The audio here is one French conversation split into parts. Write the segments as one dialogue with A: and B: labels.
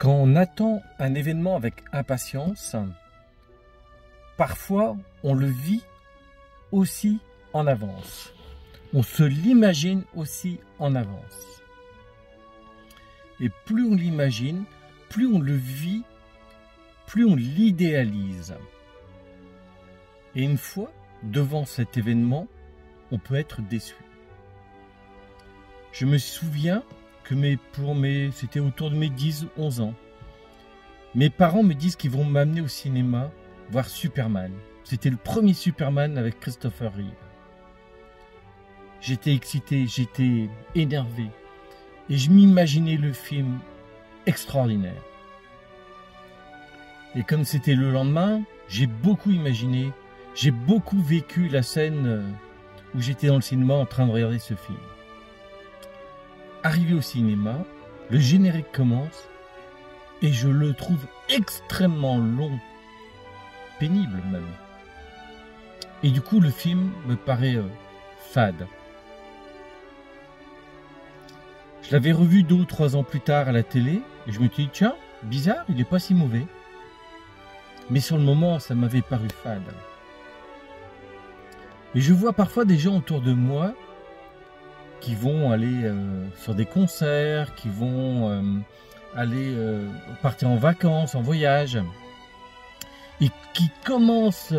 A: Quand on attend un événement avec impatience, parfois on le vit aussi en avance. On se l'imagine aussi en avance. Et plus on l'imagine, plus on le vit, plus on l'idéalise. Et une fois devant cet événement, on peut être déçu. Je me souviens que c'était autour de mes 10 ou 11 ans. Mes parents me disent qu'ils vont m'amener au cinéma voir Superman. C'était le premier Superman avec Christopher Reeve. J'étais excité, j'étais énervé. Et je m'imaginais le film extraordinaire. Et comme c'était le lendemain, j'ai beaucoup imaginé, j'ai beaucoup vécu la scène où j'étais dans le cinéma en train de regarder ce film. Arrivé au cinéma, le générique commence et je le trouve extrêmement long, pénible même. Et du coup, le film me paraît fade. Je l'avais revu 2 ou 3 ans plus tard à la télé et je me suis dit, tiens, bizarre, il n'est pas si mauvais. Mais sur le moment, ça m'avait paru fade. Et je vois parfois des gens autour de moi qui vont aller sur des concerts, qui vont aller partir en vacances, en voyage, et qui commencent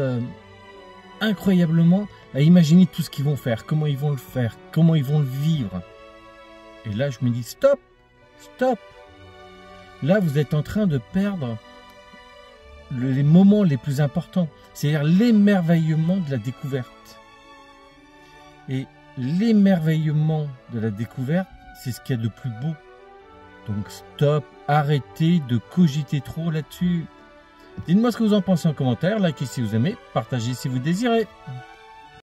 A: incroyablement à imaginer tout ce qu'ils vont faire, comment ils vont le faire, comment ils vont le vivre. Et là, je me dis, stop, stop. Là, vous êtes en train de perdre les moments les plus importants, c'est-à-dire l'émerveillement de la découverte. Et l'émerveillement de la découverte, c'est ce qu'il y a de plus beau. Donc stop, arrêtez de cogiter trop là-dessus. Dites-moi ce que vous en pensez en commentaire, likez si vous aimez, partagez si vous désirez.